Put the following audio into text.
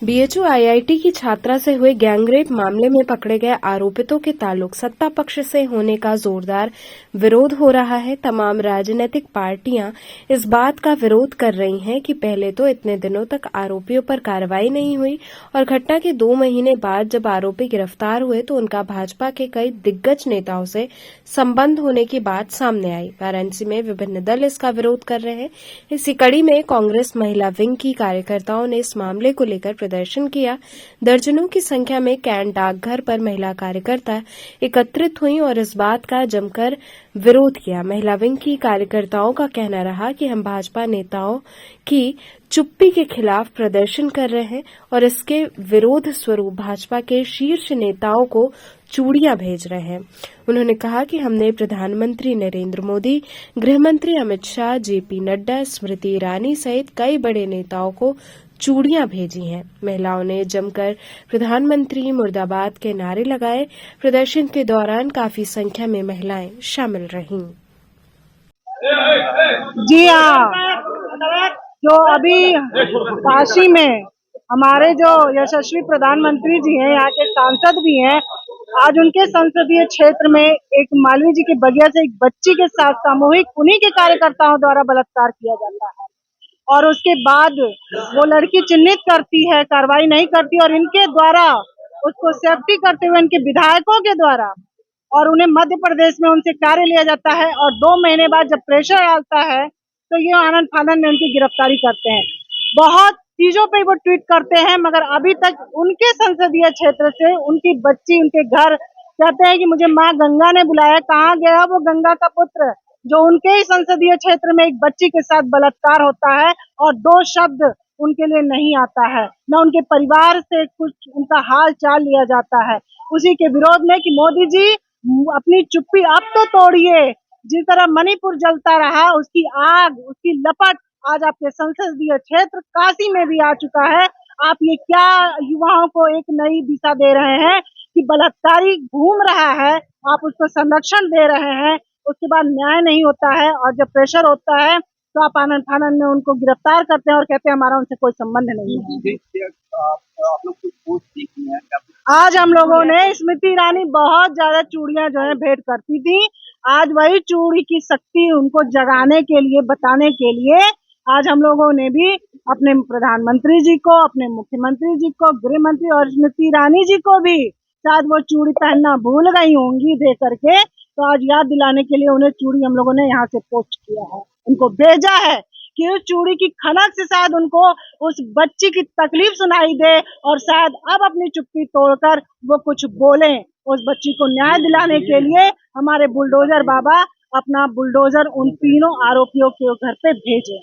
BHU IIT की छात्रा से हुए गैंगरेप मामले में पकड़े गए आरोपितों के ताल्लुक सत्ता पक्ष से होने का जोरदार विरोध हो रहा है। तमाम राजनीतिक पार्टियां इस बात का विरोध कर रही हैं कि पहले तो इतने दिनों तक आरोपियों पर कार्रवाई नहीं हुई और घटना के 2 महीने बाद जब आरोपी गिरफ्तार हुए तो उनका भाजपा के कई दिग्गज नेताओं से संबंध होने की बात सामने आई। वाराणसी में विभिन्न दल इसका विरोध कर रहे हैं। इसी कड़ी में कांग्रेस महिला विंग की कार्यकर्ताओं ने इस मामले को लेकर प्रदर्शन किया। दर्जनों की संख्या में कैंट डाकघर पर महिला कार्यकर्ता एकत्रित हुई और इस बात का जमकर विरोध किया। महिला विंग की कार्यकर्ताओं का कहना रहा कि हम भाजपा नेताओं की चुप्पी के खिलाफ प्रदर्शन कर रहे हैं और इसके विरोध स्वरूप भाजपा के शीर्ष नेताओं को चूड़ियां भेज रहे हैं। उन्होंने कहा कि हमने प्रधानमंत्री नरेंद्र मोदी, गृहमंत्री अमित शाह, जेपी नड्डा, स्मृति ईरानी सहित कई बड़े नेताओं को चूड़ियां भेजी हैं। महिलाओं ने जमकर प्रधानमंत्री मुर्दाबाद के नारे लगाए। प्रदर्शन के दौरान काफी संख्या में महिलाएं शामिल रहीं। जी हाँ, जो अभी काशी में हमारे जो यशस्वी प्रधानमंत्री जी हैं, यहाँ के सांसद भी हैं, आज उनके संसदीय क्षेत्र में एक मालवीय जी की बगिया से एक बच्ची के साथ सामूहिक उन्हीं के कार्यकर्ताओं द्वारा बलात्कार किया जाता है और उसके बाद वो लड़की चिन्हित करती है, कार्रवाई नहीं करती और इनके द्वारा उसको सेफ्टी करते हुए इनके विधायकों के द्वारा और उन्हें मध्य प्रदेश में उनसे कार्य लिया जाता है और 2 महीने बाद जब प्रेशर आता है तो ये आनन फानन में उनकी गिरफ्तारी करते हैं। बहुत चीजों पे वो ट्वीट करते हैं मगर अभी तक उनके संसदीय क्षेत्र से उनकी बच्ची उनके घर कहते हैं कि मुझे माँ गंगा ने बुलाया। कहाँ गया वो गंगा का पुत्र जो उनके ही संसदीय क्षेत्र में एक बच्ची के साथ बलात्कार होता है और 2 शब्द उनके लिए नहीं आता है, न उनके परिवार से कुछ उनका हाल चाल लिया जाता है। उसी के विरोध में कि मोदी जी अपनी चुप्पी अब तो तोड़िए। जिस तरह मणिपुर जलता रहा उसकी आग, उसकी लपट आज आपके संसदीय क्षेत्र काशी में भी आ चुका है। आप ये क्या युवाओं को एक नई दिशा दे रहे हैं कि बलात्कारी घूम रहा है, आप उसको संरक्षण दे रहे हैं, उसके बाद न्याय नहीं होता है और जब प्रेशर होता है तो आप आनन फानन में उनको गिरफ्तार करते हैं और कहते हैं हमारा उनसे कोई संबंध नहीं है। आप लोग कुछ पोस्ट देखी है? आज हम लोगों ने स्मृति ईरानी बहुत ज्यादा चूड़ियां जो है भेंट करती थी। आज वही चूड़ी की शक्ति उनको जगाने के लिए, बताने के लिए आज हम लोगों ने भी अपने प्रधानमंत्री जी को, अपने मुख्यमंत्री जी को, गृह मंत्री और स्मृति ईरानी जी को भी शायद वो चूड़ी पहनना भूल गई होंगी दे करके, तो आज याद दिलाने के लिए उन्हें चूड़ी हम लोगों ने यहाँ से पोस्ट किया है, उनको भेजा है कि उस चूड़ी की खनक से शायद उनको उस बच्ची की तकलीफ सुनाई दे और शायद अब अपनी चुप्पी तोड़कर वो कुछ बोलें। उस बच्ची को न्याय दिलाने के लिए हमारे बुलडोजर बाबा अपना बुलडोजर उन तीनों आरोपियों के घर पे भेजे।